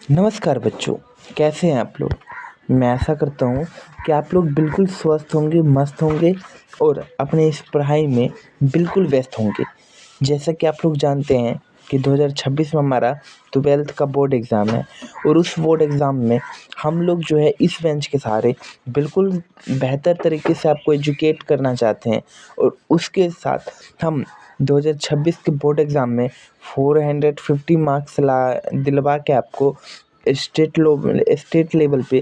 नमस्कार बच्चों, कैसे हैं आप लोग। मैं आशा करता हूँ कि आप लोग बिल्कुल स्वस्थ होंगे, मस्त होंगे और अपने इस पढ़ाई में बिल्कुल व्यस्त होंगे। जैसा कि आप लोग जानते हैं कि 2026 में हमारा 12th का बोर्ड एग्ज़ाम है और उस बोर्ड एग्ज़ाम में हम लोग जो है इस बेंच के सहारे बिल्कुल बेहतर तरीके से आपको एजुकेट करना चाहते हैं और उसके साथ हम 2026 के बोर्ड एग्ज़ाम में 450 मार्क्स दिलवा के आपको स्टेट लेवल पे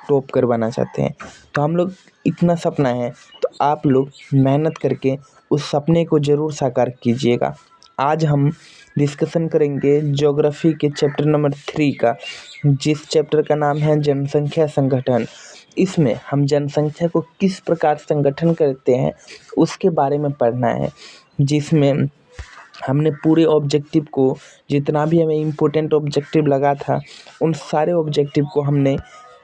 टॉप करवाना चाहते हैं। तो हम लोग इतना सपना है तो आप लोग मेहनत करके उस सपने को ज़रूर साकार कीजिएगा। आज हम डिस्कशन करेंगे ज्योग्राफी के चैप्टर नंबर 3 का, जिस चैप्टर का नाम है जनसंख्या संगठन। इसमें हम जनसंख्या को किस प्रकार संगठन करते हैं उसके बारे में पढ़ना है, जिसमें हमने पूरे ऑब्जेक्टिव को, जितना भी हमें इम्पोर्टेंट ऑब्जेक्टिव लगा था उन सारे ऑब्जेक्टिव को हमने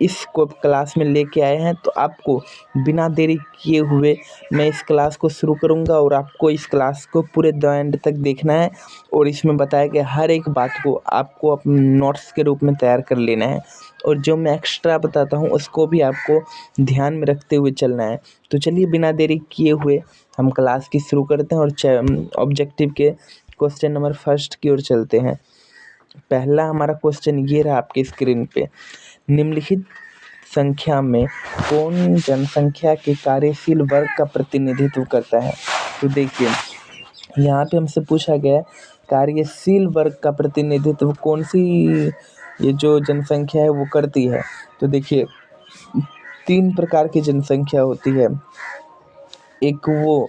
इस को क्लास में लेके आए हैं। तो आपको बिना देरी किए हुए मैं इस क्लास को शुरू करूंगा और आपको इस क्लास को पूरे द एंड तक देखना है और इसमें बताया गया हर एक बात को आपको अपने नोट्स के रूप में तैयार कर लेना है और जो मैं एक्स्ट्रा बताता हूँ उसको भी आपको ध्यान में रखते हुए चलना है। तो चलिए बिना देरी किए हुए हम क्लास की शुरू करते हैं और ऑब्जेक्टिव के क्वेश्चन नंबर फर्स्ट की ओर चलते हैं। पहला हमारा क्वेश्चन ये रहा आपकी स्क्रीन पे, निम्नलिखित संख्या में कौन जनसंख्या के कार्यशील वर्ग का प्रतिनिधित्व करता है। तो देखिए यहाँ पे हमसे पूछा गया है कार्यशील वर्ग का प्रतिनिधित्व कौन सी ये जो जनसंख्या है वो करती है। तो देखिए 3 प्रकार की जनसंख्या होती है। एक वो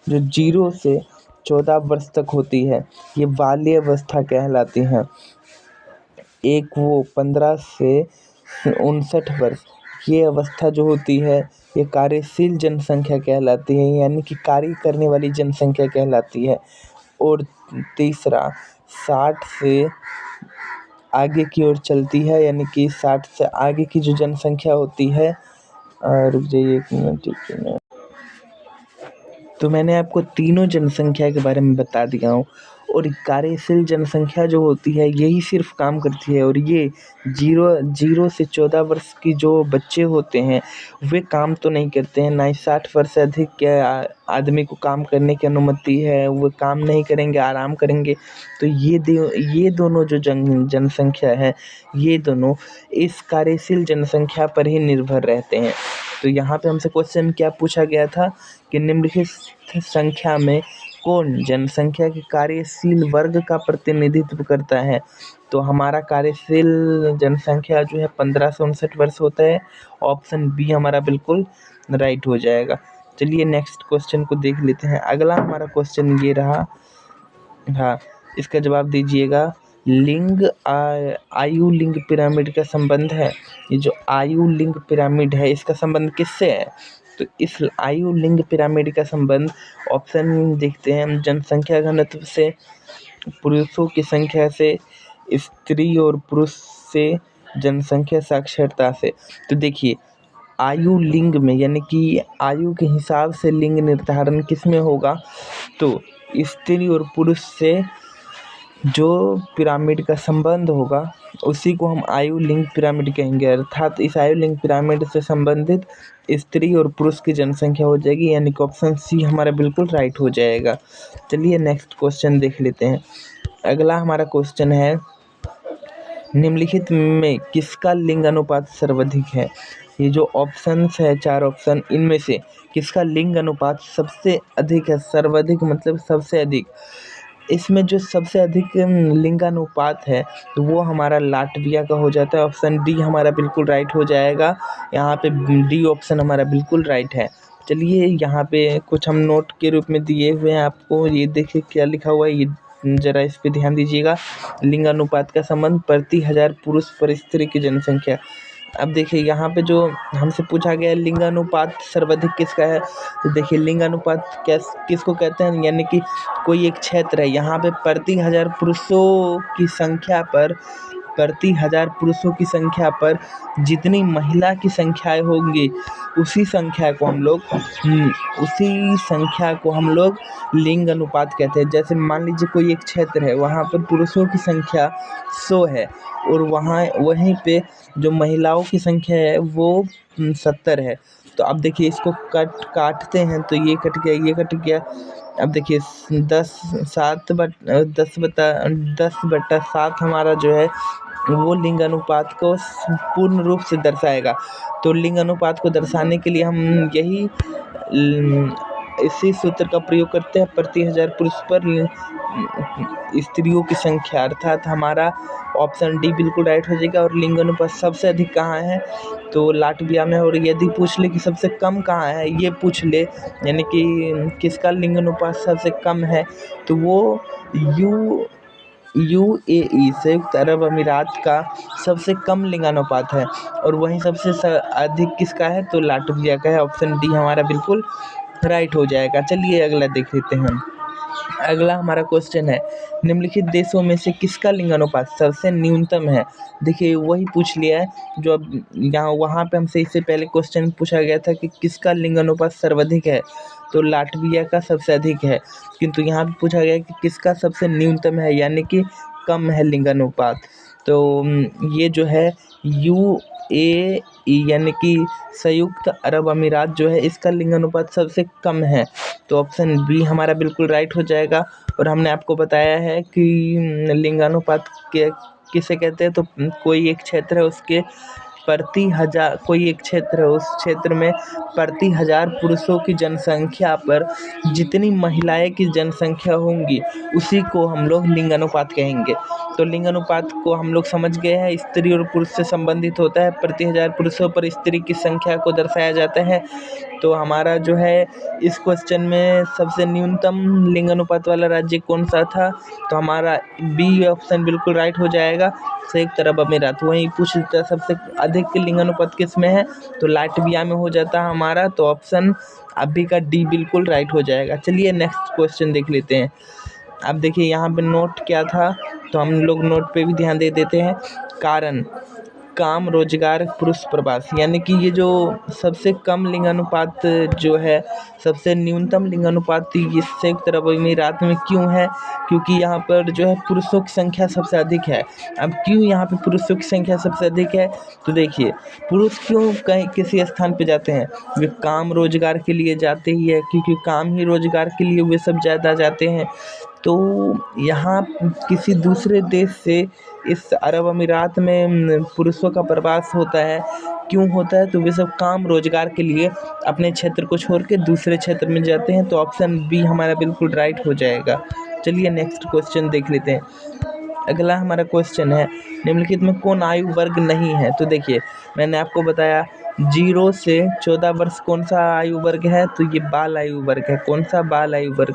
जो 0 से 14 वर्ष तक होती है, ये बाल्य अवस्था कहलाती है। एक वो 15 से 59 वर्ष, ये अवस्था जो होती है ये कार्यशील जनसंख्या कहलाती है, यानी कि कार्य करने वाली जनसंख्या कहलाती है। और तीसरा 60 से आगे की ओर चलती है, यानी कि 60 से आगे की जो जनसंख्या होती है, रुक जाइए 1 मिनट, 1 मिनट। तो मैंने आपको तीनों जनसंख्या के बारे में बता दिया हूँ और कार्यशील जनसंख्या जो होती है यही सिर्फ काम करती है और ये 0 से 14 वर्ष की जो बच्चे होते हैं वे काम तो नहीं करते हैं, ना ही 60 वर्ष से अधिक के आदमी को काम करने की अनुमति है, वो काम नहीं करेंगे, आराम करेंगे। तो ये दोनों जो जनसंख्या है ये दोनों इस कार्यशील जनसंख्या पर ही निर्भर रहते हैं। तो यहाँ पे हमसे क्वेश्चन क्या पूछा गया था कि निम्नलिखित संख्या में कौन जनसंख्या के कार्यशील वर्ग का प्रतिनिधित्व करता है। तो हमारा कार्यशील जनसंख्या जो है 15 से 59 वर्ष होता है। ऑप्शन बी हमारा बिल्कुल राइट हो जाएगा। चलिए नेक्स्ट क्वेश्चन को देख लेते हैं। अगला हमारा क्वेश्चन ये रहा, हाँ इसका जवाब दीजिएगा। आयु लिंग पिरामिड का संबंध है, ये जो आयु लिंग पिरामिड है इसका संबंध किससे है। तो इस आयु लिंग पिरामिड का संबंध ऑप्शन देखते हैं हम, जनसंख्या घनत्व से, पुरुषों की संख्या से, स्त्री और पुरुष से, जनसंख्या साक्षरता से। तो देखिए आयु लिंग में, यानी कि आयु के हिसाब से लिंग निर्धारण किस में होगा, तो स्त्री और पुरुष से जो पिरामिड का संबंध होगा उसी को हम आयु लिंग पिरामिड कहेंगे। अर्थात इस आयु लिंग पिरामिड से संबंधित स्त्री और पुरुष की जनसंख्या हो जाएगी, यानी कि ऑप्शन सी हमारा बिल्कुल राइट हो जाएगा। चलिए नेक्स्ट क्वेश्चन देख लेते हैं। अगला हमारा क्वेश्चन है, निम्नलिखित में किसका लिंग अनुपात सर्वाधिक है। ये जो ऑप्शंस है 4 ऑप्शन, इनमें से किसका लिंग अनुपात सबसे अधिक है। सर्वाधिक मतलब सबसे अधिक। इसमें जो सबसे अधिक लिंगानुपात है तो वो हमारा लाटविया का हो जाता है। ऑप्शन डी हमारा बिल्कुल राइट हो जाएगा। यहाँ पे डी ऑप्शन हमारा बिल्कुल राइट है। चलिए यहाँ पे कुछ हम नोट के रूप में दिए हुए हैं आपको, ये देखिए क्या लिखा हुआ है, ये जरा इस पे ध्यान दीजिएगा। लिंगानुपात का संबंध प्रति 1000 पुरुष पर स्त्री की जनसंख्या। अब देखिए यहाँ पे जो हमसे पूछा गया है लिंगानुपात सर्वाधिक किसका है, तो देखिए लिंगानुपात किसको कहते हैं, यानी कि कोई एक क्षेत्र है, यहाँ पे प्रति 1000 पुरुषों की संख्या पर प्रति 1000 पुरुषों की संख्या पर जितनी महिला की संख्याएँ होंगी उसी संख्या को हम लोग लिंग अनुपात कहते हैं। जैसे मान लीजिए कोई एक क्षेत्र है, वहाँ पर पुरुषों की संख्या 100 है और वहीं पे जो महिलाओं की संख्या है वो 70 है। तो अब देखिए इसको काटते हैं तो ये कट गया, ये कट गया। अब देखिए 10/7 हमारा जो है वो लिंग अनुपात को पूर्ण रूप से दर्शाएगा। तो लिंग अनुपात को दर्शाने के लिए हम इसी सूत्र का प्रयोग करते हैं, प्रति 1000 पुरुष पर स्त्रियों की संख्या, अर्थात हमारा ऑप्शन डी बिल्कुल राइट हो जाएगा। और लिंग अनुपात सबसे अधिक कहाँ है, तो लाटविया में। और यदि पूछ ले कि सबसे कम कहाँ है, ये पूछ ले यानी कि किसका लिंग अनुपात सबसे कम है, तो वो यूएई संयुक्त अरब अमीरात का सबसे कम लिंगानुपात है। और वहीं सबसे अधिक किसका है, तो लाटविया का है। ऑप्शन डी हमारा बिल्कुल राइट हो जाएगा। चलिए अगला देख लेते हैं। अगला हमारा क्वेश्चन है, निम्नलिखित देशों में से किसका लिंगानुपात सबसे न्यूनतम है। देखिए वही पूछ लिया है जो अब यहाँ वहाँ पे हमसे इससे पहले क्वेश्चन पूछा गया था कि किसका लिंगानुपात सर्वाधिक है, तो लाटविया का सबसे अधिक है। किंतु यहाँ पे पूछा गया कि किसका सबसे न्यूनतम है, यानी कि कम है लिंगानुपात। तो ये जो है यूएई यानी कि संयुक्त अरब अमीरात जो है, इसका लिंगानुपात सबसे कम है। तो ऑप्शन बी हमारा बिल्कुल राइट हो जाएगा। और हमने आपको बताया है कि लिंगानुपात किसे कहते हैं, तो कोई एक क्षेत्र है उसके प्रति 1000 कोई एक क्षेत्र है, उस क्षेत्र में प्रति 1000 पुरुषों की जनसंख्या पर जितनी महिलाएं की जनसंख्या होंगी उसी को हम लोग लिंगानुपात कहेंगे। तो लिंगानुपात को हम लोग समझ गए हैं, स्त्री और पुरुष से संबंधित होता है। प्रति 1000 पुरुषों पर स्त्री की संख्या को दर्शाया जाता है। तो हमारा जो है इस क्वेश्चन में सबसे न्यूनतम लिंगानुपात वाला राज्य कौन सा था, तो हमारा बी ऑप्शन बिल्कुल राइट हो जाएगा, संयुक्त अरब अमीरात। वहीं पूछ लेता सबसे अधिक लिंगानुपात किस में है, तो लाटविया में हो जाता है हमारा। तो ऑप्शन अभी का डी बिल्कुल राइट हो जाएगा। चलिए नेक्स्ट क्वेश्चन देख लेते हैं। अब देखिए यहाँ पे नोट क्या था, तो हम लोग नोट पे भी ध्यान दे देते हैं। कारण, काम, रोजगार, पुरुष प्रवास, यानी कि ये जो सबसे कम लिंगानुपात जो है, सबसे न्यूनतम लिंगानुपात ये संयुक्त अरब अमीरात में क्यों है, क्योंकि यहाँ पर जो है पुरुषों की संख्या सबसे अधिक है। अब क्यों यहाँ पे पुरुषों की संख्या सबसे अधिक है, तो देखिए पुरुष क्यों कहीं किसी स्थान पे जाते हैं, वे काम रोजगार के लिए जाते ही है, क्योंकि काम ही रोजगार के लिए वे सब ज़्यादा जाते हैं। तो यहाँ किसी दूसरे देश से इस अरब अमीरात में पुरुषों का प्रवास होता है। क्यों होता है, तो वे सब काम रोजगार के लिए अपने क्षेत्र को छोड़ के दूसरे क्षेत्र में जाते हैं। तो ऑप्शन बी हमारा बिल्कुल राइट हो जाएगा। चलिए नेक्स्ट क्वेश्चन देख लेते हैं। अगला हमारा क्वेश्चन है, निम्नलिखित में कौन आयु वर्ग नहीं है। तो देखिए मैंने आपको बताया 0 से 14 वर्ष कौन सा आयु वर्ग है, तो ये बाल आयु वर्ग है। कौन सा बाल आयु वर्ग।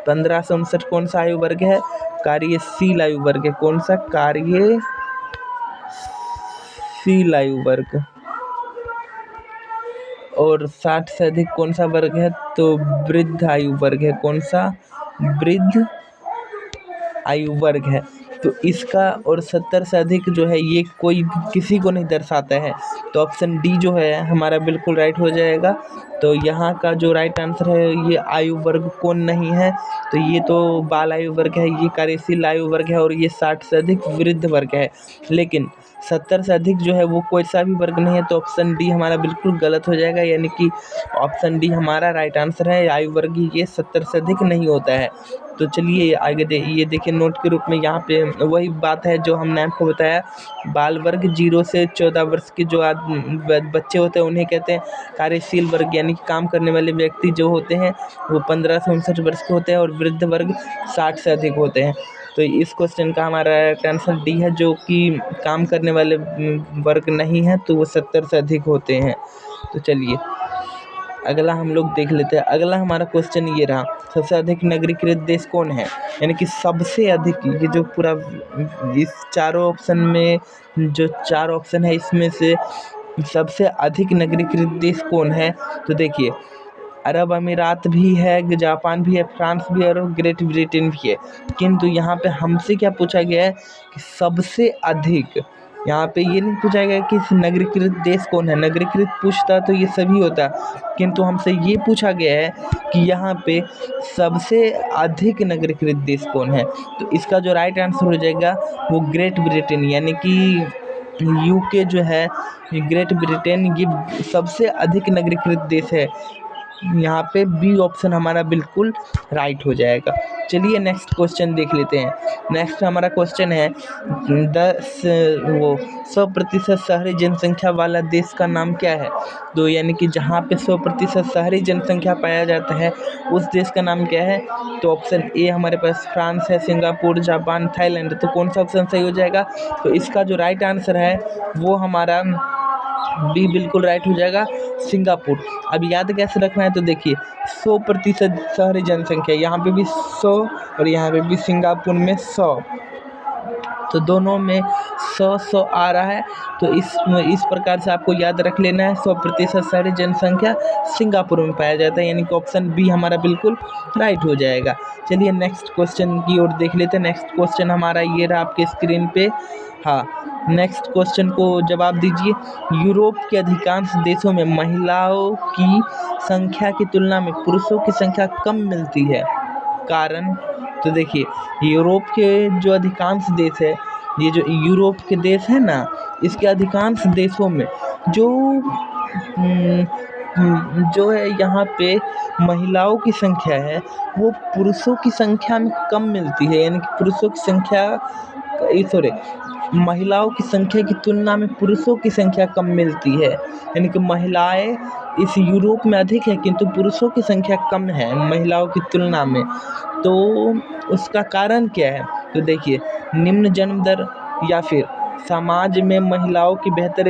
15 से 59 कौन सा आयु वर्ग है, कार्यशील आयु वर्ग है। कौन सा, कार्यशील आयु वर्ग। और 60 से अधिक कौन सा वर्ग है, तो वृद्ध आयु वर्ग है। कौन सा, वृद्ध आयु वर्ग है। तो इसका और 70 से अधिक जो है ये कोई किसी को नहीं दर्शाता है। तो ऑप्शन डी जो है हमारा बिल्कुल राइट हो जाएगा। तो यहाँ का जो राइट आंसर है, ये आयु वर्ग कौन नहीं है, तो ये तो बाल आयु वर्ग है, ये कार्यशील आयु वर्ग है, और ये 60 से अधिक वृद्ध वर्ग है। लेकिन 70 से अधिक जो है वो कोई सा भी वर्ग नहीं है। तो ऑप्शन डी हमारा बिल्कुल गलत हो जाएगा, यानी कि ऑप्शन डी हमारा राइट आंसर है। आयु वर्ग ये 70 से अधिक नहीं होता है। तो चलिए आगे ये देखिए नोट के रूप में यहाँ पे वही बात है जो हमने आपको बताया। बाल वर्ग 0 से 14 वर्ष के जो बच्चे होते हैं उन्हें कहते हैं कार्यशील वर्ग, यानी कि काम करने वाले व्यक्ति जो होते हैं वो 15 से 59 वर्ष के होते हैं, और वृद्ध वर्ग 60 से अधिक होते हैं। तो इस क्वेश्चन का हमारा आंसर डी है, जो कि काम करने वाले वर्ग नहीं है, तो वो 70 से अधिक होते हैं। तो चलिए अगला हम लोग देख लेते हैं। अगला हमारा क्वेश्चन ये रहा, सबसे अधिक नगरीकृत देश कौन है, यानी कि सबसे अधिक, ये जो पूरा इस चारों ऑप्शन में जो 4 ऑप्शन है इसमें से सबसे अधिक नगरीकृत देश कौन है। तो देखिए अरब अमीरात भी है, जापान भी है, फ्रांस भी है और ग्रेट ब्रिटेन भी है। किंतु यहाँ पे हमसे क्या पूछा गया है कि सबसे अधिक, यहाँ पे ये नहीं पूछा गया कि नगरीकृत देश कौन है। नगरीकृत पूछता तो ये सभी होता, किंतु हमसे ये पूछा गया है कि यहाँ पे सबसे अधिक नगरीकृत देश कौन है। तो इसका जो राइट आंसर हो जाएगा वो ग्रेट ब्रिटेन, यानी कि यूके जो है, ग्रेट ब्रिटेन, ये सबसे अधिक नगरीकृत देश है। यहाँ पे बी ऑप्शन हमारा बिल्कुल राइट हो जाएगा। चलिए नेक्स्ट क्वेश्चन देख लेते हैं। नेक्स्ट हमारा क्वेश्चन है 100% शहरी जनसंख्या वाला देश का नाम क्या है। तो यानी कि जहाँ पे 100% शहरी जनसंख्या पाया जाता है उस देश का नाम क्या है। तो ऑप्शन ए हमारे पास फ्रांस है, सिंगापुर, जापान, थाईलैंड। तो कौन सा ऑप्शन सही हो जाएगा। तो इसका जो राइट आंसर है वो हमारा बी बिल्कुल राइट हो जाएगा, सिंगापुर। अब याद कैसे रखना है, तो देखिए 100% शहरी जनसंख्या, यहाँ पे भी 100 और यहाँ पे भी सिंगापुर में 100, तो दोनों में 100 आ रहा है। तो इस प्रकार से आपको याद रख लेना है, 100% शहरी जनसंख्या सिंगापुर में पाया जाता है, यानी कि ऑप्शन बी हमारा बिल्कुल राइट हो जाएगा। चलिए नेक्स्ट क्वेश्चन की ओर देख लेते हैं। नेक्स्ट क्वेश्चन हमारा ये रहा आपके स्क्रीन पे। हाँ, नेक्स्ट क्वेश्चन को जवाब दीजिए। यूरोप के अधिकांश देशों में महिलाओं की संख्या की तुलना में पुरुषों की संख्या कम मिलती है, कारण। तो देखिए यूरोप के जो अधिकांश देश है, ये जो यूरोप के देश है ना, इसके अधिकांश देशों में जो है यहाँ पे महिलाओं की संख्या है वो पुरुषों की संख्या में कम मिलती है, यानी कि पुरुषों की संख्या महिलाओं की संख्या की तुलना में पुरुषों की संख्या कम मिलती है, यानी कि महिलाएं इस यूरोप में अधिक है किंतु पुरुषों की संख्या कम है महिलाओं की तुलना में। तो उसका कारण क्या है। तो देखिए निम्न जन्म दर, या फिर समाज में महिलाओं की बेहतर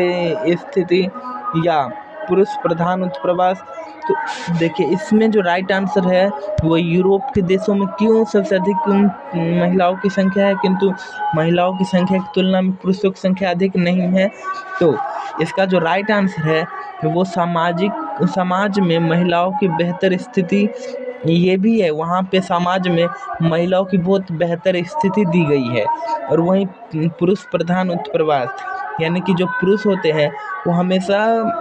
स्थिति, या पुरुष प्रधान उत्प्रवास। तो देखिए इसमें जो राइट आंसर है वो यूरोप के देशों में क्यों सबसे अधिक महिलाओं की संख्या है किंतु महिलाओं की संख्या की तुलना में पुरुषों की संख्या अधिक नहीं है। तो इसका जो राइट आंसर है वो समाज में महिलाओं की बेहतर स्थिति, ये भी है, वहाँ पे समाज में महिलाओं की बहुत बेहतर स्थिति दी गई है। और वहीं पुरुष प्रधान उत्प्रवास, यानी कि जो पुरुष होते हैं वो हमेशा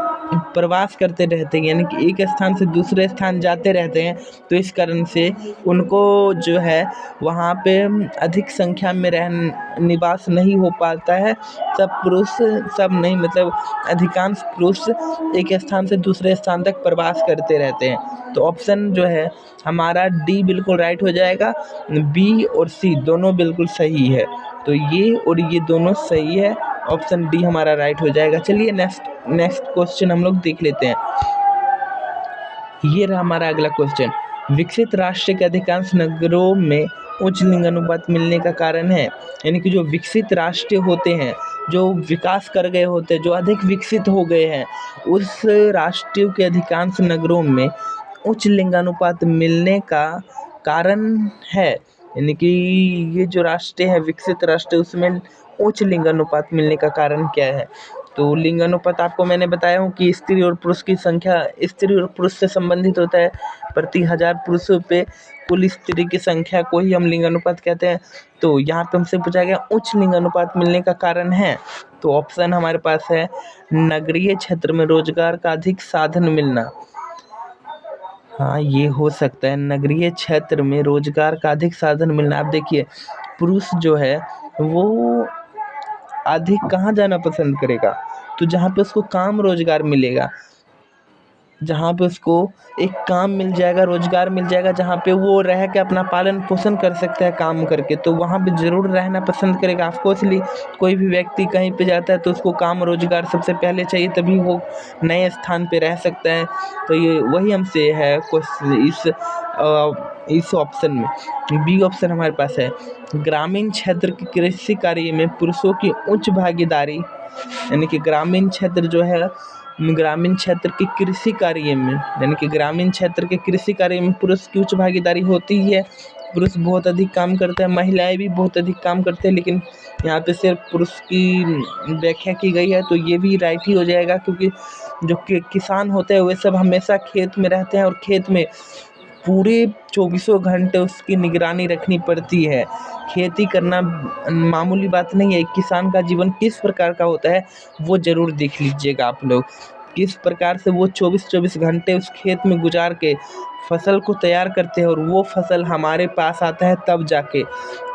प्रवास करते रहते हैं, यानी कि एक स्थान से दूसरे स्थान जाते रहते हैं। तो इस कारण से उनको जो है वहाँ पे अधिक संख्या में निवास नहीं हो पाता है। सब नहीं, मतलब अधिकांश पुरुष एक स्थान से दूसरे स्थान तक प्रवास करते रहते हैं। तो ऑप्शन जो है हमारा डी बिल्कुल राइट हो जाएगा। बी और सी दोनों बिल्कुल सही है, तो ये और ये दोनों सही है, ऑप्शन डी हमारा राइट हो जाएगा। चलिए नेक्स्ट क्वेश्चन हम लोग देख लेते हैं। ये रहा हमारा अगला क्वेश्चन। विकसित राष्ट्र के अधिकांश नगरों में उच्च लिंग अनुपात मिलने का कारण है, यानी कि जो विकसित राष्ट्र होते हैं, जो विकास कर गए होते हैं, जो अधिक विकसित हो गए हैं, उस राष्ट्रों के अधिकांश नगरों में उच्च लिंगानुपात मिलने का कारण है, यानी कि ये जो राष्ट्र है विकसित राष्ट्र, उसमें उच्च लिंगानुपात मिलने का कारण क्या है। तो लिंगानुपात आपको मैंने बताया हूँ कि स्त्री और पुरुष की संख्या, स्त्री और पुरुष से संबंधित होता है। प्रति 1000 पुरुषों पे कुल स्त्री की संख्या को ही हम लिंगानुपात कहते हैं। तो यहाँ पे हमसे पूछा गया उच्च लिंगानुपात मिलने का कारण है, तो ऑप्शन हमारे पास है नगरीय क्षेत्र में रोजगार का अधिक साधन मिलना। हाँ, ये हो सकता है, नगरीय क्षेत्र में रोजगार का अधिक साधन मिलना। आप देखिए पुरुष जो है वो अधिक कहाँ जाना पसंद करेगा, तो जहाँ पे उसको काम रोजगार मिलेगा, जहाँ पे उसको एक काम मिल जाएगा, रोजगार मिल जाएगा, जहाँ पे वो रह के अपना पालन पोषण कर सकता है काम करके, तो वहाँ पे ज़रूर रहना पसंद करेगा। ऑफकोर्सली कोई भी व्यक्ति कहीं पे जाता है तो उसको काम रोजगार सबसे पहले चाहिए, तभी वो नए स्थान पे रह सकता है। तो ये वही हमसे है इस ऑप्शन में। बी ऑप्शन हमारे पास है ग्रामीण क्षेत्र के कृषि कार्य में पुरुषों की उच्च भागीदारी, यानी कि ग्रामीण क्षेत्र जो है, ग्रामीण क्षेत्र के कृषि कार्य में, यानी कि ग्रामीण क्षेत्र के कृषि कार्य में पुरुष की उच्च भागीदारी होती है। पुरुष बहुत अधिक काम करते हैं, महिलाएं भी बहुत अधिक काम करते हैं, लेकिन यहाँ पे सिर्फ पुरुष की व्याख्या की गई है, तो ये भी राइट ही हो जाएगा, क्योंकि जो किसान होते हैं वे सब हमेशा खेत में रहते हैं और खेत में पूरे 24 घंटे उसकी निगरानी रखनी पड़ती है। खेती करना मामूली बात नहीं है। एक किसान का जीवन किस प्रकार का होता है वो ज़रूर देख लीजिएगा आप लोग। किस प्रकार से वो 24 घंटे उस खेत में गुजार के फसल को तैयार करते हैं और वो फसल हमारे पास आता है तब जाके।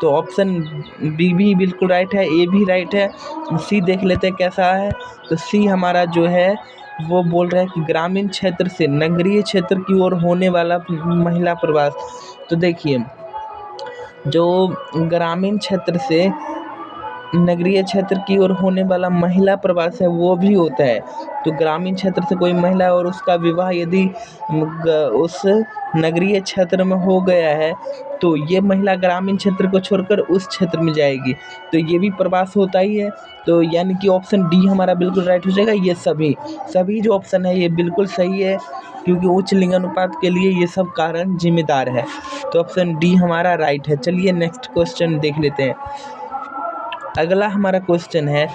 तो ऑप्शन बी भी बिल्कुल राइट है, ए भी राइट है। सी देख लेते हैं कैसा है। तो सी हमारा जो है वो बोल रहा है कि ग्रामीण क्षेत्र से नगरीय क्षेत्र की ओर होने वाला महिला प्रवास। तो देखिए, जो ग्रामीण क्षेत्र से नगरीय क्षेत्र की ओर होने वाला महिला प्रवास है वो भी होता है। तो ग्रामीण क्षेत्र से कोई महिला और उसका विवाह यदि उस नगरीय क्षेत्र में हो गया है तो ये महिला ग्रामीण क्षेत्र को छोड़कर उस क्षेत्र में जाएगी, तो ये भी प्रवास होता ही है। तो यानी कि ऑप्शन डी हमारा बिल्कुल राइट हो जाएगा। ये सभी जो ऑप्शन है ये बिल्कुल सही है, क्योंकि उच्च लिंगानुपात के लिए ये सब कारण जिम्मेदार है। तो ऑप्शन डी हमारा राइट है। चलिए नेक्स्ट क्वेश्चन देख लेते हैं। अगला हमारा क्वेश्चन है,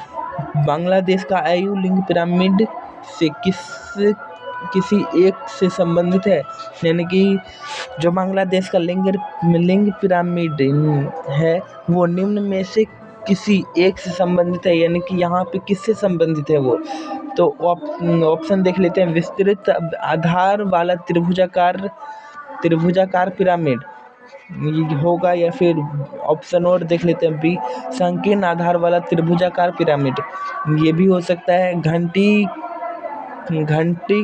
बांग्लादेश का आयु लिंग पिरामिड से किसी एक से संबंधित है। यानी कि जो बांग्लादेश का लिंग पिरामिड है वो निम्न में से किसी एक से संबंधित है। यानी कि यहाँ पे किससे संबंधित है वो। तो ऑप्शन देख लेते हैं। विस्तृत आधार वाला त्रिभुजाकार पिरामिड ये होगा, या फिर ऑप्शन और देख लेते हैं बी, संकीर्ण आधार वाला त्रिभुजाकार पिरामिड। ये भी हो सकता है। घंटी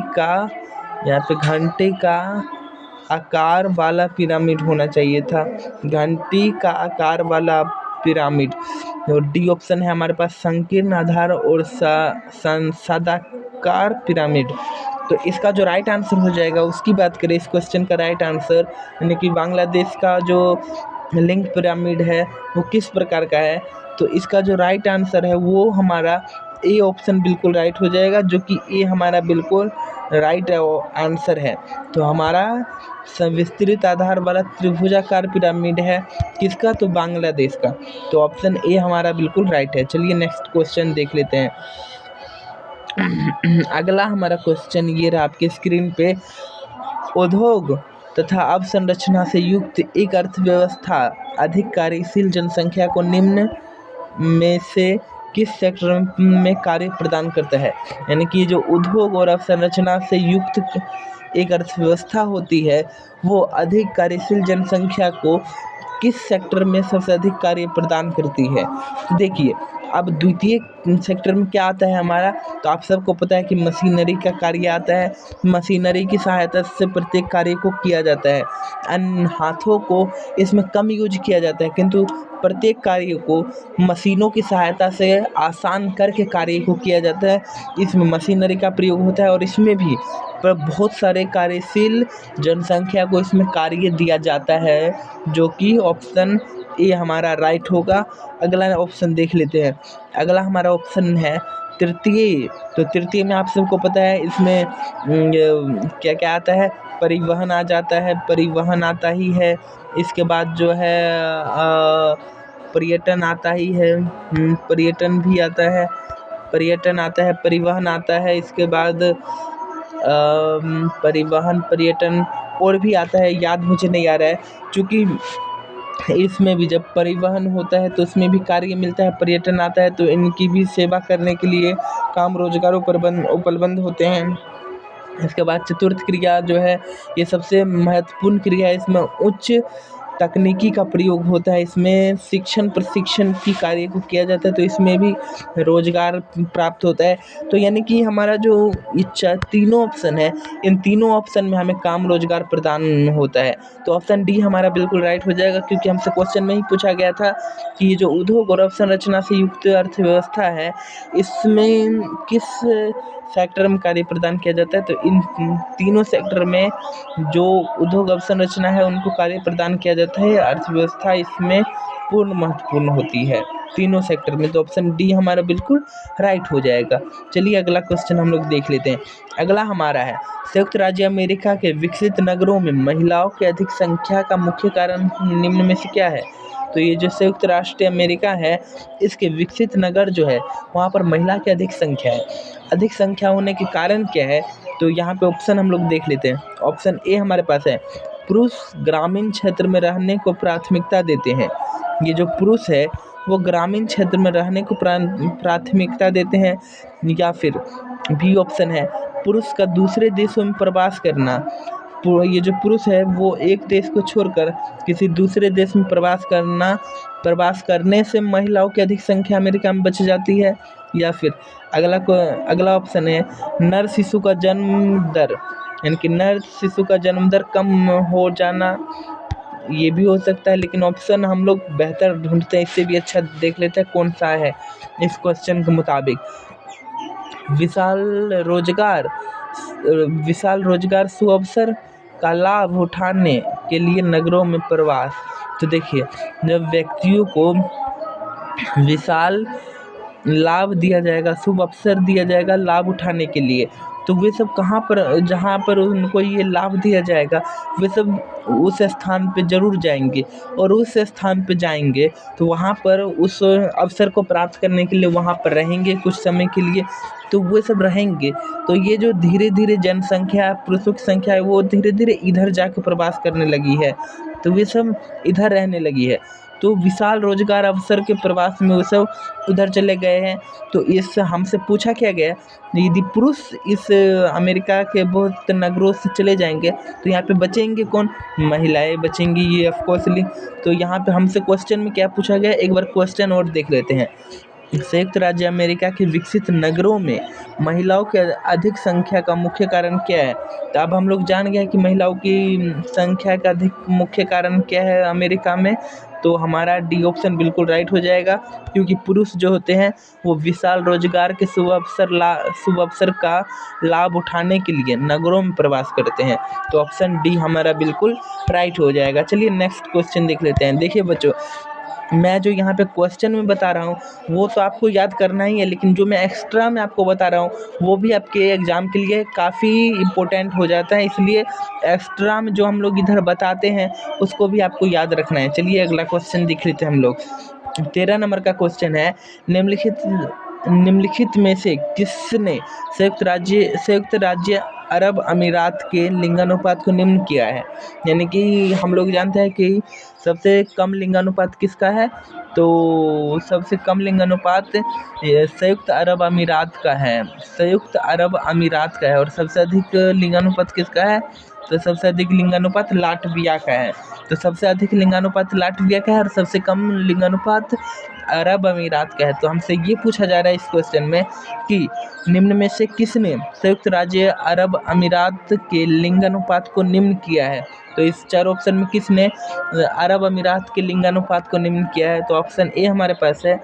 का, यहाँ पे घंटी का आकार वाला पिरामिड होना चाहिए था, घंटी का आकार वाला पिरामिड। और डी ऑप्शन है हमारे पास संकीर्ण आधार और सदाकार पिरामिड। तो इसका जो राइट आंसर हो जाएगा उसकी बात करें, इस क्वेश्चन का राइट आंसर यानी कि बांग्लादेश का जो लिंग पिरामिड है वो किस प्रकार का है, तो इसका जो राइट आंसर है वो हमारा ए ऑप्शन बिल्कुल राइट हो जाएगा, जो कि ए हमारा बिल्कुल राइट आंसर है। तो हमारा विस्तृत आधार वाला त्रिभुजाकार पिरामिड है किसका, तो बांग्लादेश का। तो ऑप्शन ए हमारा बिल्कुल राइट है। चलिए नेक्स्ट क्वेश्चन देख लेते हैं। अगला हमारा क्वेश्चन ये रहा आपके स्क्रीन पे। उद्योग तथा अवसंरचना से युक्त एक अर्थव्यवस्था अधिक कार्यशील जनसंख्या को निम्न में से किस सेक्टर में कार्य प्रदान करता है। यानी कि जो उद्योग और अवसंरचना से युक्त एक अर्थव्यवस्था होती है वो अधिक कार्यशील जनसंख्या को किस सेक्टर में सबसे अधिक कार्य प्रदान करती है। देखिए, अब द्वितीय सेक्टर में क्या आता है हमारा, तो आप सबको पता है कि मशीनरी का कार्य आता है। मशीनरी की सहायता से प्रत्येक कार्य को किया जाता है। अन्य हाथों को इसमें कम यूज किया जाता है, किंतु प्रत्येक कार्य को मशीनों की सहायता से आसान करके कार्य को किया जाता है। इसमें मशीनरी का प्रयोग होता है और इसमें भी पर बहुत सारे कार्यशील जनसंख्या को इसमें कार्य दिया जाता है, जो कि ऑप्शन ए हमारा राइट होगा। अगला ऑप्शन देख लेते हैं। अगला हमारा ऑप्शन है तृतीय। तो तृतीय में आप सबको पता है इसमें क्या क्या आता है, परिवहन आ जाता है, परिवहन आता ही है। इसके बाद जो है पर्यटन आता ही है, पर्यटन भी आता है, पर्यटन आता है, परिवहन आता है। इसके बाद परिवहन, पर्यटन और भी आता है, याद मुझे नहीं आ रहा है। चूँकि इसमें भी जब परिवहन होता है तो उसमें भी कार्य मिलता है, पर्यटन आता है तो इनकी भी सेवा करने के लिए काम रोजगार उपलब्ध होते हैं। इसके बाद चतुर्थ क्रिया जो है ये सबसे महत्वपूर्ण क्रिया है। इसमें उच्च तकनीकी का प्रयोग होता है, इसमें शिक्षण प्रशिक्षण की कार्य को किया जाता है, तो इसमें भी रोजगार प्राप्त होता है। तो यानी कि हमारा जो ये तीनों ऑप्शन है, इन तीनों ऑप्शन में हमें काम रोजगार प्रदान होता है। तो ऑप्शन डी हमारा बिल्कुल राइट हो जाएगा, क्योंकि हमसे क्वेश्चन में ही पूछा गया था कि ये जो उद्योग और अवसंरचना से युक्त अर्थव्यवस्था है इसमें किस सेक्टर में कार्य प्रदान किया जाता है। तो इन तीनों सेक्टर में जो उद्योग अवसंरचना है उनको कार्य प्रदान किया जाता है। अर्थव्यवस्था इसमें पूर्ण महत्वपूर्ण होती है तीनों सेक्टर में। तो ऑप्शन डी हमारा बिल्कुल राइट हो जाएगा। चलिए अगला क्वेश्चन हम लोग देख लेते हैं। अगला हमारा है, संयुक्त राज्य अमेरिका के विकसित नगरों में महिलाओं की अधिक संख्या का मुख्य कारण निम्न में से क्या है? तो ये जो संयुक्त राष्ट्र अमेरिका है, इसके विकसित नगर जो है वहाँ पर महिला की अधिक संख्या है। अधिक संख्या होने के कारण क्या है? तो यहाँ पे ऑप्शन हम लोग देख लेते हैं। ऑप्शन ए हमारे पास है, पुरुष ग्रामीण क्षेत्र में रहने को प्राथमिकता देते हैं। ये जो पुरुष है वो ग्रामीण क्षेत्र में रहने को प्राथमिकता देते हैं। या फिर बी ऑप्शन है, पुरुष का दूसरे देशों में प्रवास करना। ये जो पुरुष है वो एक देश को छोड़कर किसी दूसरे देश में प्रवास करने से महिलाओं की अधिक संख्या अमेरिका में बच जाती है। या फिर अगला ऑप्शन है, नर शिशु का जन्म दर, यानी कि नर शिशु का जन्म दर कम हो जाना। ये भी हो सकता है, लेकिन ऑप्शन हम लोग बेहतर ढूंढते हैं, इससे भी अच्छा देख लेते हैं कौन सा है इस क्वेश्चन के मुताबिक। विशाल रोजगार सुअवसर का लाभ उठाने के लिए नगरों में प्रवास। तो देखिए, जब व्यक्तियों को विशाल लाभ दिया जाएगा, शुभ अवसर दिया जाएगा लाभ उठाने के लिए, तो वे सब कहाँ पर, जहाँ पर उनको ये लाभ दिया जाएगा, वे सब उस स्थान पे ज़रूर जाएंगे। और उस स्थान पे जाएंगे तो वहाँ पर उस अवसर को प्राप्त करने के लिए वहाँ पर रहेंगे कुछ समय के लिए। तो वे सब रहेंगे, तो ये जो धीरे धीरे जनसंख्या, पुरुषों की संख्या है, वो धीरे धीरे इधर जाके प्रवास करने लगी है, तो वे सब इधर रहने लगी है। तो विशाल रोजगार अवसर के प्रवास में वो सब उधर चले गए हैं। तो इस हमसे पूछा क्या गया, यदि पुरुष इस अमेरिका के बहुत नगरों से चले जाएंगे तो यहाँ पे बचेंगे कौन? महिलाएं बचेंगी, ये ऑफकोर्सली। तो यहाँ पे हमसे क्वेश्चन में क्या पूछा गया, एक बार क्वेश्चन और देख लेते हैं। संयुक्त राज्य अमेरिका के विकसित नगरों में महिलाओं की अधिक संख्या का मुख्य कारण क्या है? तो अब हम लोग जान गए कि महिलाओं की संख्या का अधिक मुख्य कारण क्या है अमेरिका में। तो हमारा डी ऑप्शन बिल्कुल राइट हो जाएगा, क्योंकि पुरुष जो होते हैं वो विशाल रोजगार के शुभ अवसर का लाभ उठाने के लिए नगरों में प्रवास करते हैं। तो ऑप्शन डी हमारा बिल्कुल राइट हो जाएगा। चलिए नेक्स्ट क्वेश्चन देख लेते हैं। देखिए बच्चों, मैं जो यहाँ पे क्वेश्चन में बता रहा हूँ वो तो आपको याद करना ही है, लेकिन जो मैं एक्स्ट्रा में आपको बता रहा हूँ वो भी आपके एग्ज़ाम के लिए काफ़ी इम्पोर्टेंट हो जाता है, इसलिए एक्स्ट्रा में जो हम लोग इधर बताते हैं उसको भी आपको याद रखना है। चलिए अगला क्वेश्चन देख लेते हैं हम लोग। 13 नंबर का क्वेश्चन है, निम्नलिखित में से किसने संयुक्त राज्य अरब अमीरात के लिंगानुपात को निम्न किया है? यानी कि हम लोग जानते हैं कि सबसे कम लिंगानुपात किसका है? तो सबसे कम लिंगानुपात संयुक्त अरब अमीरात का है। संयुक्त अरब अमीरात का है। और सबसे अधिक लिंगानुपात किसका है? तो सबसे अधिक लिंगानुपात लाटविया का है। तो सबसे अधिक लिंगानुपात लाटविया का है और सबसे कम लिंगानुपात अरब अमीरात का है। तो हमसे ये पूछा जा रहा है इस क्वेश्चन में कि निम्न में से किसने संयुक्त राज्य अरब अमीरात के लिंगानुपात को निम्न किया है? तो इस चार ऑप्शन में किसने अरब अमीरात के लिंगानुपात को निम्न किया है? तो ऑप्शन ए हमारे पास है,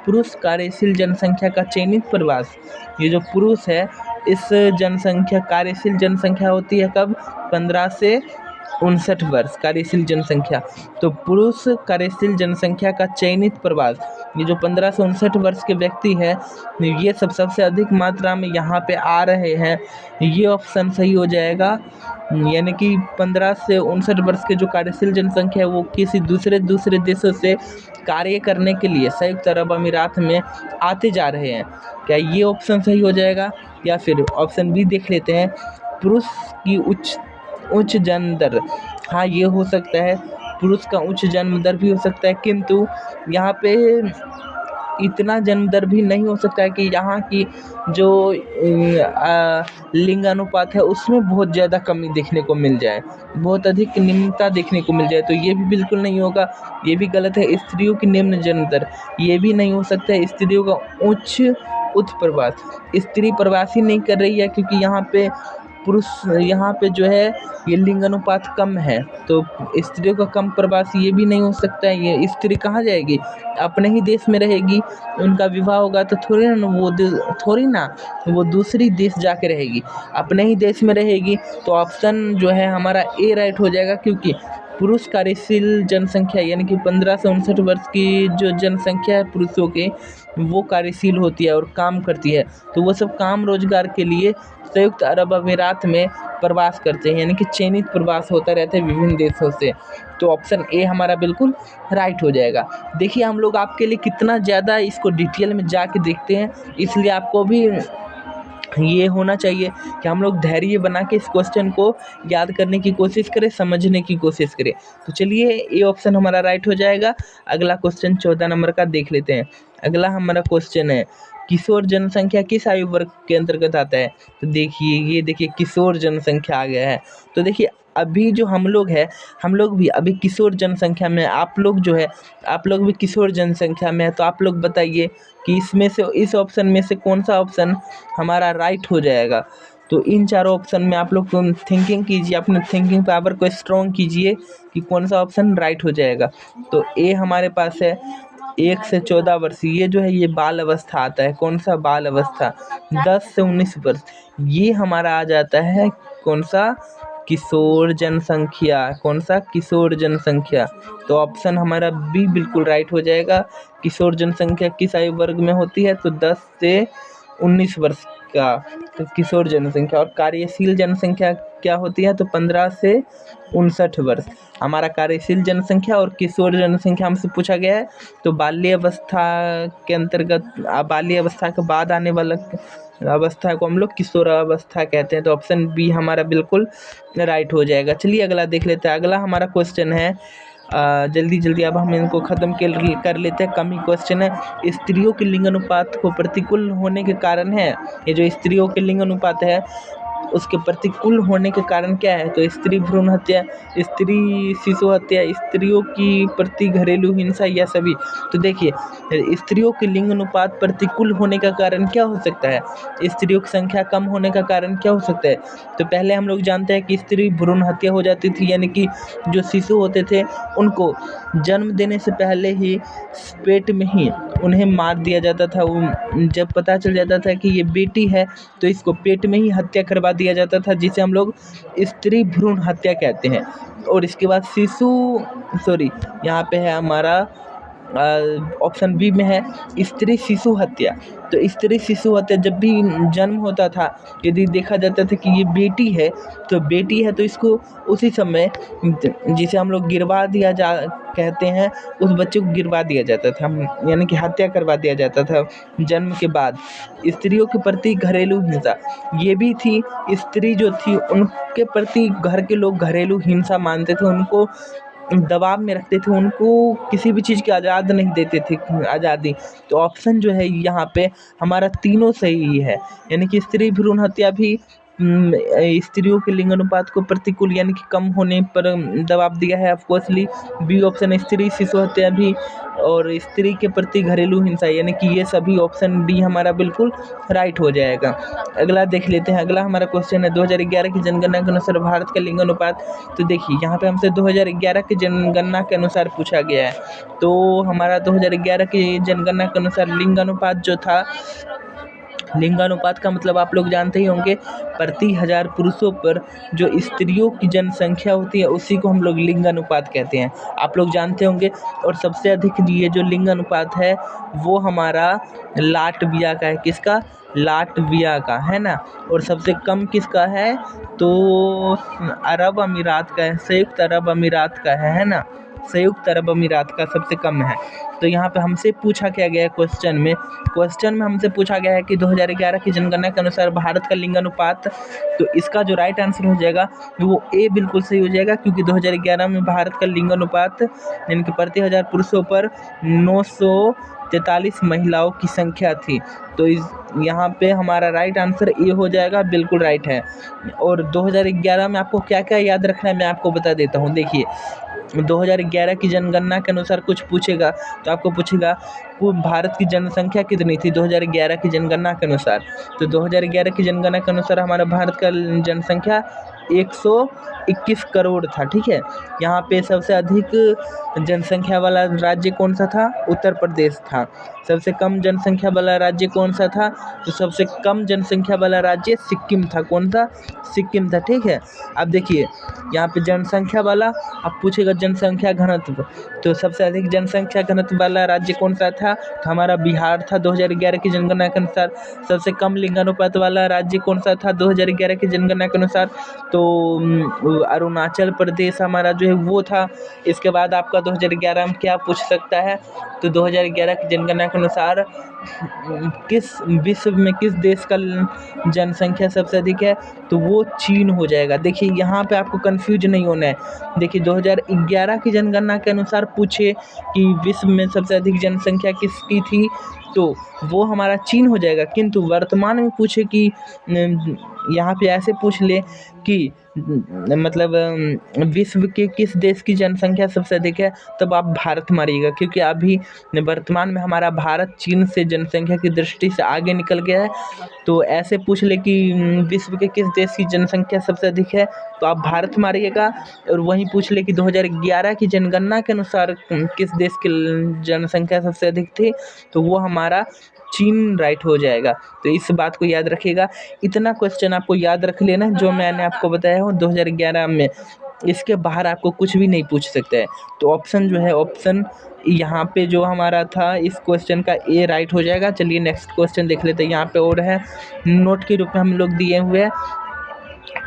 पुरुष कार्यशील जनसंख्या का चयनित प्रवास। ये जो पुरुष है, इस कार्यशील जनसंख्या होती है कब? 15 से 59 वर्ष कार्यशील जनसंख्या। तो पुरुष कार्यशील जनसंख्या का चयनित प्रवास, ये जो 15 से 59 वर्ष के व्यक्ति हैं, ये सबसे अधिक मात्रा में यहाँ पे आ रहे हैं। ये ऑप्शन सही हो जाएगा। यानी कि 15 से 59 वर्ष के जो कार्यशील जनसंख्या है वो किसी दूसरे देशों से कार्य करने के लिए संयुक्त अरब अमीरात में आते जा रहे हैं। क्या ये ऑप्शन सही हो जाएगा? या फिर ऑप्शन बी देख लेते हैं, पुरुष की उच्च जन्म दर। हाँ, ये हो सकता है, पुरुष का उच्च जन्म दर भी हो सकता है, किंतु यहाँ पे इतना जन्म दर भी नहीं हो सकता है कि यहाँ की जो लिंगानुपात है उसमें बहुत ज़्यादा कमी देखने को मिल जाए, बहुत अधिक निम्नता देखने को मिल जाए। तो ये भी बिल्कुल नहीं होगा, ये भी गलत है। स्त्रियों की निम्न जन्म दर, ये भी नहीं हो सकता है। स्त्रियों का उच्च उत्प्रवास, स्त्री प्रवास ही नहीं कर रही है, क्योंकि यहाँ पे पुरुष, यहाँ पे जो है ये लिंगानुपात कम है, तो स्त्रियों का कम प्रवास ये भी नहीं हो सकता है। ये स्त्री कहाँ जाएगी? अपने ही देश में रहेगी। उनका विवाह होगा तो थोड़ी ना वो दूसरी देश जाके रहेगी, अपने ही देश में रहेगी। तो ऑप्शन जो है हमारा ए राइट हो जाएगा, क्योंकि पुरुष कार्यशील जनसंख्या यानी कि 15 से 59 वर्ष की जो जनसंख्या है पुरुषों के, वो कार्यशील होती है और काम करती है। तो वो सब काम रोजगार के लिए संयुक्त अरब अमीरात में प्रवास करते हैं, यानी कि चयनित प्रवास होता रहता है विभिन्न देशों से। तो ऑप्शन ए हमारा बिल्कुल राइट हो जाएगा। देखिए हम लोग आपके लिए कितना ज़्यादा इसको डिटेल में जाके देखते हैं, इसलिए आपको भी ये होना चाहिए कि हम लोग धैर्य बना के इस क्वेश्चन को याद करने की कोशिश करें, समझने की कोशिश करें। तो चलिए ये ऑप्शन हमारा राइट हो जाएगा। अगला क्वेश्चन 14 नंबर का देख लेते हैं। अगला हमारा क्वेश्चन है, किशोर जनसंख्या किस आयु वर्ग के अंतर्गत आता है? तो देखिए ये देखिए किशोर जनसंख्या आ गया है। तो देखिए अभी जो हम लोग हैं, हम लोग भी अभी किशोर जनसंख्या में, आप लोग जो है आप लोग भी किशोर जनसंख्या में है। तो आप लोग बताइए कि इसमें से, इस ऑप्शन में से कौन सा ऑप्शन हमारा राइट हो जाएगा। तो इन चारों ऑप्शन में आप लोग थिंकिंग कीजिए, अपने थिंकिंग पावर को स्ट्रॉन्ग कीजिए कि कौन सा ऑप्शन राइट हो जाएगा। तो ए हमारे पास है 1 से 14 वर्ष, ये जो है ये बाल अवस्था आता है। कौन सा बाल अवस्था? 10 से 19 वर्ष, ये हमारा आ जाता है कौन सा? किशोर जनसंख्या। कौन सा? किशोर जनसंख्या। तो ऑप्शन हमारा बी बिल्कुल राइट हो जाएगा। किशोर जनसंख्या किस आयु वर्ग में होती है? तो 10 से 19 वर्ष का तो किशोर जनसंख्या। और कार्यशील जनसंख्या क्या होती है? तो 15 से 59 वर्ष हमारा कार्यशील जनसंख्या। और किशोर जनसंख्या हमसे पूछा गया है तो बाल्य अवस्था के अंतर्गत, बाल्य अवस्था के बाद आने वाला अवस्था को हम लोग किशोर अवस्था कहते हैं। तो ऑप्शन बी हमारा बिल्कुल राइट हो जाएगा। चलिए अगला देख लेते हैं। अगला हमारा क्वेश्चन है, जल्दी जल्दी अब हम इनको ख़त्म कर लेते हैं, कम ही क्वेश्चन है। स्त्रियों के लिंग अनुपात को प्रतिकूल होने के कारण है, ये जो स्त्रियों के लिंग अनुपात है उसके प्रतिकूल होने के कारण क्या है? तो स्त्री भ्रूण हत्या, स्त्री शिशु हत्या, स्त्रियों की प्रति घरेलू हिंसा या सभी। तो देखिए स्त्रियों के लिंग अनुपात प्रतिकूल होने का कारण क्या हो सकता है? स्त्रियों की संख्या कम होने का कारण क्या हो सकता है? तो पहले हम लोग जानते हैं कि स्त्री भ्रूण हत्या हो जाती थी, यानी कि जो शिशु होते थे उनको जन्म देने से पहले ही पेट में ही उन्हें मार दिया जाता था। जब पता चल जाता था कि ये बेटी है तो इसको पेट में ही हत्या करवा दिया जाता था, जिसे हम लोग स्त्री भ्रूण हत्या कहते हैं। और इसके बाद यहाँ पे है हमारा ऑप्शन बी में है स्त्री शिशु हत्या। तो स्त्री शिशु हत्या, जब भी जन्म होता था यदि देखा जाता था कि ये बेटी है तो इसको उसी समय, जिसे हम लोग गिरवा दिया जा कहते हैं, उस बच्चे को गिरवा दिया जाता था, यानी कि हत्या करवा दिया जाता था जन्म के बाद। स्त्रियों के प्रति घरेलू हिंसा ये भी थी। स्त्री जो थी उनके प्रति घर के लोग घरेलू हिंसा मानते थे, उनको दबाव में रखते थे, उनको किसी भी चीज़ की आज़ाद नहीं देते थे आज़ादी। तो ऑप्शन जो है यहाँ पे हमारा तीनों सही है, यानी कि स्त्री भ्रूण हत्या भी स्त्रियों के लिंग अनुपात को प्रतिकूल यानी कि कम होने पर दबाव दिया है ऑफकोर्सली। बी ऑप्शन स्त्री शिशु हत्या भी, और स्त्री के प्रति घरेलू हिंसा, यानी कि ये सभी ऑप्शन डी हमारा बिल्कुल राइट हो जाएगा। अगला देख लेते हैं। अगला हमारा क्वेश्चन है 2011 की जनगणना के अनुसार भारत का लिंग अनुपात। तो देखिए यहाँ पे हमसे 2011 की जनगणना के अनुसार पूछा गया है। तो हमारा 2011 की जनगणना के अनुसार लिंगानुपात जो था, लिंगानुपात का मतलब आप लोग जानते ही होंगे, प्रति 1000 पुरुषों पर जो स्त्रियों की जनसंख्या होती है उसी को हम लोग लिंगानुपात कहते हैं, आप लोग जानते होंगे। और सबसे अधिक ये जो लिंगानुपात है वो हमारा लाटविया का है। किसका? लाटविया का, है ना। और सबसे कम किसका है? तो अरब अमीरात का है, संयुक्त अरब अमीरात का है ना। संयुक्त अरब अमीरात का सबसे कम है। तो यहाँ पे हमसे पूछा क्या गया है क्वेश्चन में हमसे पूछा गया है कि 2011 की जनगणना के अनुसार भारत का लिंगानुपात। तो इसका जो राइट आंसर हो जाएगा वो ए बिल्कुल सही हो जाएगा, क्योंकि 2011 में भारत का लिंगानुपात यानी कि प्रति 1000 पुरुषों पर 943 महिलाओं की संख्या थी। तो यहाँ पे हमारा राइट आंसर ए हो जाएगा, बिल्कुल राइट है। और 2011 में आपको क्या क्या याद रखना है मैं आपको बता देता हूँ। देखिए 2011 की जनगणना के अनुसार कुछ पूछेगा तो आपको पूछेगा वो भारत की जनसंख्या कितनी थी 2011 की जनगणना के अनुसार। तो 2011 की जनगणना के अनुसार हमारा भारत का जनसंख्या 121 करोड़ था, ठीक है। यहाँ पे सबसे अधिक जनसंख्या वाला राज्य कौन सा था? उत्तर प्रदेश था। सबसे कम जनसंख्या वाला राज्य कौन सा था? तो सबसे कम जनसंख्या वाला राज्य सिक्किम था। कौन सा? सिक्किम था, ठीक है। अब देखिए यहाँ पे जनसंख्या वाला, अब पूछेगा जनसंख्या घनत्व, तो सबसे अधिक जनसंख्या घनत्व वाला राज्य कौन सा था? तो हमारा बिहार था 2011 की जनगणना के अनुसार। सबसे कम लिंगानुपात वाला राज्य कौन सा था 2011 की जनगणना के अनुसार? तो अरुणाचल प्रदेश हमारा जो है वो था। इसके बाद आपका 2011 में क्या पूछ सकता है? तो 2011 की जनगणना के अनुसार किस विश्व में किस देश का जनसंख्या सबसे अधिक है? तो वो चीन हो जाएगा। देखिए यहाँ पे आपको कंफ्यूज नहीं होना है। देखिए 2011 की जनगणना के अनुसार पूछे कि विश्व में सबसे अधिक जनसंख्या किसकी थी, तो वो हमारा चीन हो जाएगा। किंतु वर्तमान में पूछे कि यहाँ पे ऐसे पूछ ले कि मतलब विश्व के किस देश की जनसंख्या सबसे अधिक है, तब आप भारत मारिएगा, क्योंकि अभी वर्तमान में हमारा भारत चीन से जनसंख्या की दृष्टि से आगे निकल गया है। तो ऐसे पूछ ले कि विश्व के किस देश की जनसंख्या सबसे अधिक है, तो आप भारत मारिएगा। और वहीं पूछ ले कि 2011 की जनगणना के अनुसार किस देश की जनसंख्या सबसे अधिक थी, तो वो हमारा चीन राइट हो जाएगा। तो इस बात को याद रखिएगा। इतना क्वेश्चन आपको याद रख लेना जो मैंने आपको बताया हूँ 2011 में। इसके बाहर आपको कुछ भी नहीं पूछ सकता है। तो ऑप्शन जो है, ऑप्शन यहाँ पे जो हमारा था इस क्वेश्चन का ए राइट हो जाएगा। चलिए नेक्स्ट क्वेश्चन देख लेते हैं। यहाँ पे और है, नोट के रूप में हम लोग दिए हुए हैं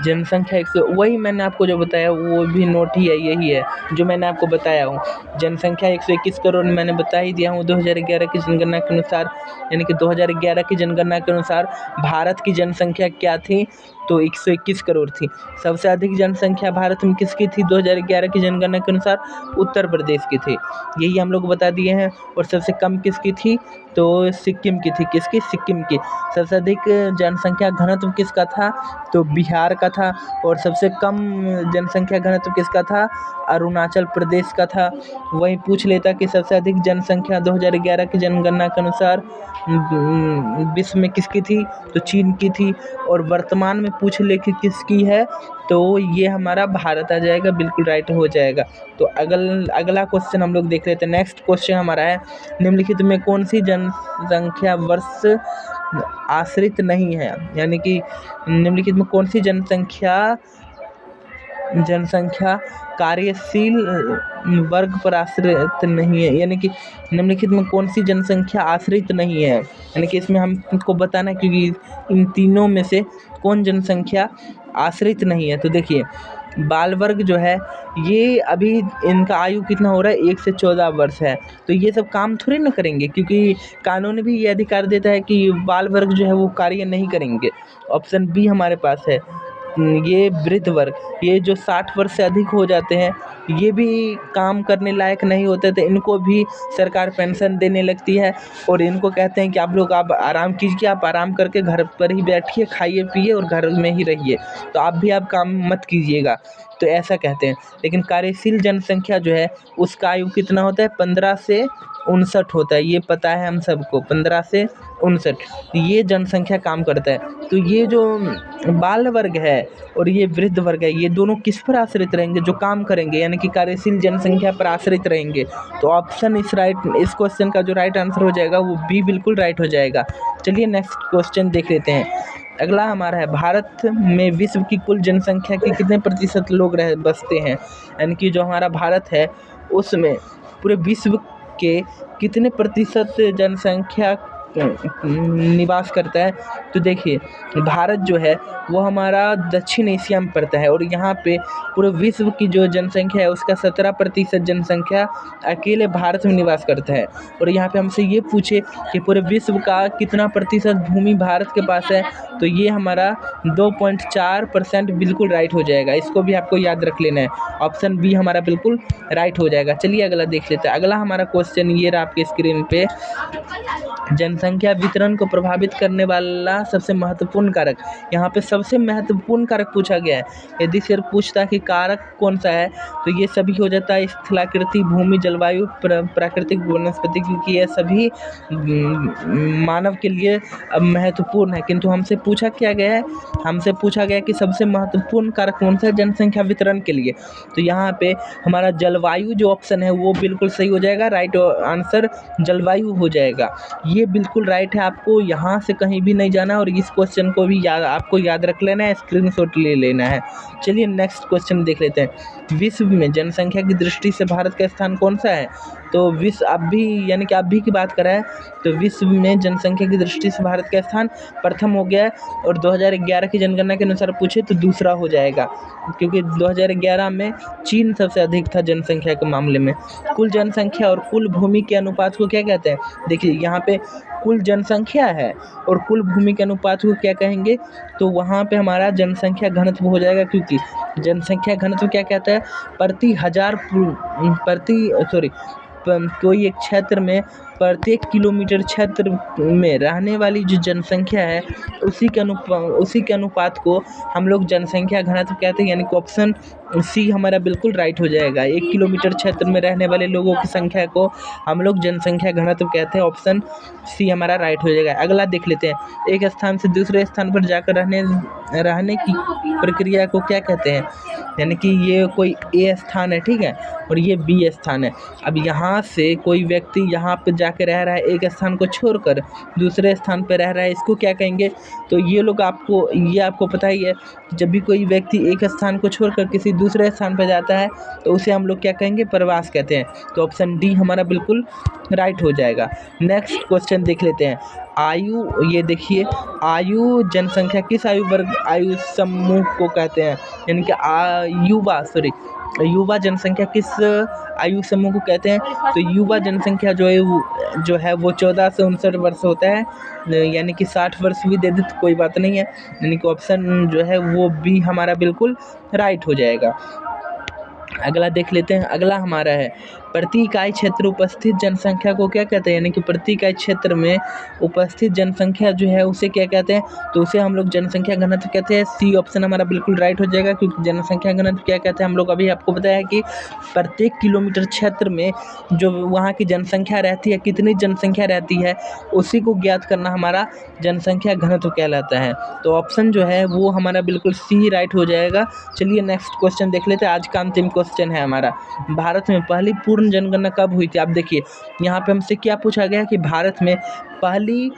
जनसंख्या 100, वही मैंने आपको जो बताया वो भी नोट ही है, यही है जो मैंने आपको बताया हूँ। जनसंख्या 121 करोड़ मैंने बता ही दिया हूँ 2011 की जनगणना के अनुसार। यानी कि 2011 की जनगणना के अनुसार भारत की जनसंख्या क्या थी? तो 121 करोड़ थी। सबसे अधिक जनसंख्या भारत में किसकी थी 2011 की जनगणना के अनुसार? उत्तर प्रदेश की थी, यही हम लोग बता दिए हैं। और सबसे कम किसकी थी? तो सिक्किम की थी। किसकी? सिक्किम की। सबसे अधिक जनसंख्या घनत्व किसका था? तो बिहार का था। और सबसे कम जनसंख्या घनत्व किसका था? अरुणाचल प्रदेश का था। वहीं पूछ लेता कि सबसे अधिक जनसंख्या 2011 की जनगणना के अनुसार विश्व में किसकी थी? तो चीन की थी। और वर्तमान में पूछ ले कि किसकी है, तो ये हमारा भारत आ जाएगा, बिल्कुल राइट हो जाएगा। तो अगला क्वेश्चन हम लोग देख लेते हैं। नेक्स्ट क्वेश्चन हमारा है, निम्नलिखित में कौन सी जनसंख्या वर्ष आश्रित नहीं है? यानी कि निम्नलिखित में कौन सी जनसंख्या कार्यशील वर्ग पर आश्रित नहीं है? यानी कि निम्नलिखित में कौन सी जनसंख्या आश्रित नहीं है? यानी कि इसमें हमको बताना है क्योंकि इन तीनों में से कौन जनसंख्या आश्रित नहीं है। तो देखिए बाल वर्ग जो है ये अभी इनका आयु कितना हो रहा है? 1 से 14 वर्ष है। तो ये सब काम थोड़ी ना करेंगे, क्योंकि कानून भी ये अधिकार देता है कि बाल वर्ग जो है वो कार्य नहीं करेंगे। ऑप्शन बी हमारे पास है। ये वृद्ध वर्ग, ये जो 60 वर्ष से अधिक हो जाते हैं, ये भी काम करने लायक नहीं होते, तो इनको भी सरकार पेंशन देने लगती है। और इनको कहते हैं कि आप लोग आप आराम कीजिए, आप आराम करके घर पर ही बैठिए, खाइए पिए और घर में ही रहिए, तो आप भी आप काम मत कीजिएगा, तो ऐसा कहते हैं। लेकिन कार्यशील जनसंख्या जो है उसका आयु कितना होता है? 15 से 59 होता है। ये पता है हम सबको, 15 से 59 ये जनसंख्या काम करता है। तो ये जो बाल वर्ग है और ये वृद्ध वर्ग है, ये दोनों किस पर आश्रित रहेंगे? जो काम करेंगे, यानी कि कार्यशील जनसंख्या पर आश्रित रहेंगे। तो ऑप्शन इस क्वेश्चन का जो राइट आंसर हो जाएगा वो बी बिल्कुल राइट हो जाएगा। चलिए नेक्स्ट क्वेश्चन देख लेते हैं। अगला हमारा है, भारत में विश्व की कुल जनसंख्या के कितने प्रतिशत लोग बसते हैं? यानी कि जो हमारा भारत है उसमें पूरे विश्व के कितने प्रतिशत जनसंख्या निवास करता है? तो देखिए भारत जो है वो हमारा दक्षिण एशिया में पड़ता है, और यहाँ पे पूरे विश्व की जो जनसंख्या है उसका 17% जनसंख्या अकेले भारत में निवास करता है। और यहाँ पे हमसे ये पूछे कि पूरे विश्व का कितना प्रतिशत भूमि भारत के पास है, तो ये हमारा 2.4% बिल्कुल राइट हो जाएगा। इसको भी आपको याद रख लेना है। ऑप्शन बी हमारा बिल्कुल राइट हो जाएगा। चलिए अगला देख लेते हैं। अगला हमारा क्वेश्चन ये रहा आपके स्क्रीन पे, जनसंख्या जनसंख्या वितरण को प्रभावित करने वाला सबसे महत्वपूर्ण कारक। यहाँ पे सबसे महत्वपूर्ण कारक पूछा गया है। यदि सिर्फ पूछता है कि कारक कौन सा है तो ये सभी हो जाता है स्थलाकृति, भूमि, जलवायु, प्राकृतिक वनस्पति, क्योंकि ये सभी मानव के लिए महत्वपूर्ण है। किंतु हमसे पूछा क्या गया है, हमसे पूछा गया कि सबसे महत्वपूर्ण कारक कौन सा है जनसंख्या वितरण के लिए। तो यहाँ पे हमारा जलवायु जो ऑप्शन है वो बिल्कुल सही हो जाएगा। राइट आंसर जलवायु हो जाएगा। ये बिल्कुल राइट है। आपको यहाँ से कहीं भी नहीं जाना और इस क्वेश्चन को भी आपको याद रख लेना है, स्क्रीनशॉट ले लेना है। चलिए नेक्स्ट क्वेश्चन देख लेते हैं। विश्व में जनसंख्या की दृष्टि से भारत का स्थान कौन सा है? तो विश्व अभी यानी कि अभी की बात कर रहा है तो विश्व में जनसंख्या की दृष्टि से भारत का स्थान प्रथम हो गया है। और 2011 की जनगणना के अनुसार पूछे तो दूसरा हो जाएगा, क्योंकि 2011 में चीन सबसे अधिक था जनसंख्या के मामले में। कुल जनसंख्या और कुल भूमि के अनुपात को क्या कहते हैं? देखिए यहाँ पे कुल जनसंख्या है और कुल भूमि के अनुपात को क्या कहेंगे? तो वहाँ पे हमारा जनसंख्या घनत्व हो जाएगा, क्योंकि जनसंख्या घनत्व क्या कहता है? कोई एक क्षेत्र में प्रत्येक किलोमीटर क्षेत्र में रहने वाली जो जनसंख्या है उसी के अनुपात को हम लोग जनसंख्या घनत्व कहते हैं। यानी कि ऑप्शन सी हमारा बिल्कुल राइट हो जाएगा। 1 किलोमीटर क्षेत्र में रहने वाले लोगों की संख्या को हम लोग जनसंख्या घनत्व कहते हैं। ऑप्शन सी हमारा राइट हो जाएगा। अगला देख लेते हैं। एक स्थान से दूसरे स्थान पर जाकर रहने की प्रक्रिया को क्या कहते हैं? यानी कि ये कोई ए स्थान है, ठीक है, और ये बी स्थान है। अब यहाँ से कोई व्यक्ति यहाँ पे जाके रह रहा है, एक स्थान को छोड़कर दूसरे स्थान पे रह रहा है, इसको क्या कहेंगे? तो ये आपको पता ही है, जब भी कोई व्यक्ति एक स्थान को छोड़कर किसी दूसरे स्थान पर जाता है तो उसे हम लोग क्या कहेंगे? प्रवास कहते हैं। तो ऑप्शन डी हमारा बिल्कुल राइट हो जाएगा। नेक्स्ट क्वेश्चन देख लेते हैं। आयु, ये देखिए, आयु जनसंख्या किस आयु वर्ग आयु समूह को कहते हैं? यानी कि युवा जनसंख्या किस आयु समूह को कहते हैं? तो युवा जनसंख्या जो है वो 14 से 59 वर्ष होता है। यानी कि 60 वर्ष भी दे दे तो कोई बात नहीं है। यानी कि ऑप्शन जो है वो बी हमारा बिल्कुल राइट हो जाएगा। अगला देख लेते हैं। अगला हमारा है प्रति इकाई क्षेत्र उपस्थित जनसंख्या को क्या कहते हैं? यानी कि प्रति इकाई क्षेत्र में उपस्थित जनसंख्या जो है उसे क्या कहते हैं? तो उसे हम लोग जनसंख्या घनत्व कहते हैं। सी ऑप्शन हमारा बिल्कुल राइट हो जाएगा, क्योंकि जनसंख्या घनत्व क्या कहते हैं हम लोग अभी आपको बताया कि प्रत्येक किलोमीटर क्षेत्र में जो वहाँ की जनसंख्या रहती है, कितनी जनसंख्या रहती है, उसी को ज्ञात करना हमारा जनसंख्या घनत्व कहलाता है। तो ऑप्शन जो है वो हमारा बिल्कुल सी राइट हो जाएगा। चलिए नेक्स्ट क्वेश्चन देख लेते हैं। आज का अंतिम क्वेश्चन है हमारा, भारत में पहली पूर्ण जनगणना कब हुई थी? आप देखिए यहाँ पे हमसे क्या पूछा गया कि भारत में पहली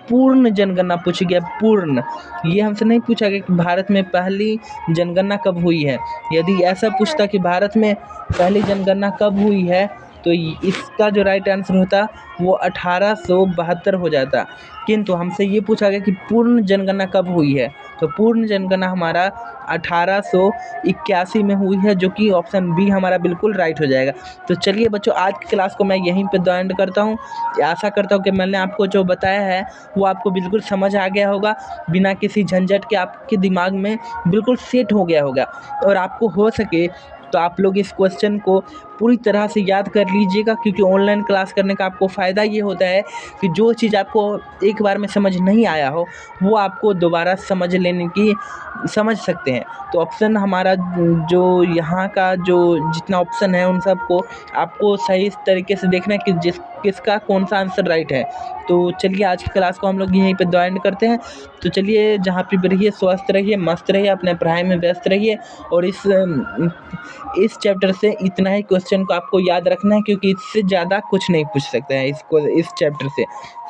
पूर्ण जनगणना पूछी गया। पूर्ण, ये हमसे नहीं पूछा गया कि भारत में पहली जनगणना कब हुई है। यदि ऐसा पूछता कि भारत में पहली जनगणना कब हुई है तो इसका जो राइट आंसर होता वो 1872 हो जाता। किंतु हमसे ये पूछा गया कि पूर्ण जनगणना कब हुई है, तो पूर्ण जनगणना हमारा 1881 में हुई है, जो कि ऑप्शन बी हमारा बिल्कुल राइट हो जाएगा। तो चलिए बच्चों, आज की क्लास को मैं यहीं पे द एंड करता हूँ। आशा करता हूँ कि मैंने आपको जो बताया है वो आपको बिल्कुल समझ आ गया होगा, बिना किसी झंझट के आपके दिमाग में बिल्कुल सेट हो गया होगा। और आपको हो सके तो आप लोग इस क्वेश्चन को पूरी तरह से याद कर लीजिएगा, क्योंकि ऑनलाइन क्लास करने का आपको फ़ायदा ये होता है कि जो चीज़ आपको एक बार में समझ नहीं आया हो वो आपको दोबारा समझ सकते हैं। तो ऑप्शन हमारा जो यहाँ का जो जितना ऑप्शन है उन सबको आपको सही तरीके से देखना है कि किसका कौन सा आंसर राइट है। तो चलिए आज की क्लास को हम लोग यहीं पे द एंड करते हैं। तो चलिए, जहाँ पे भी रहिए स्वस्थ रहिए, मस्त रहिए, अपने पढ़ाई में व्यस्त रहिए। और इस चैप्टर से इतना ही क्वेश्चन को आपको याद रखना है, क्योंकि इससे ज़्यादा कुछ नहीं पूछ सकते हैं इस चैप्टर से।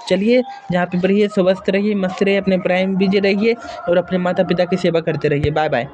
चलिए, जहाँ पे रहिए स्वस्थ रहिए, मस्त रहिए, अपने पढ़ाई में बिजी रहिए और अपने माता पिता की सेवा करते रहिए। Bye bye.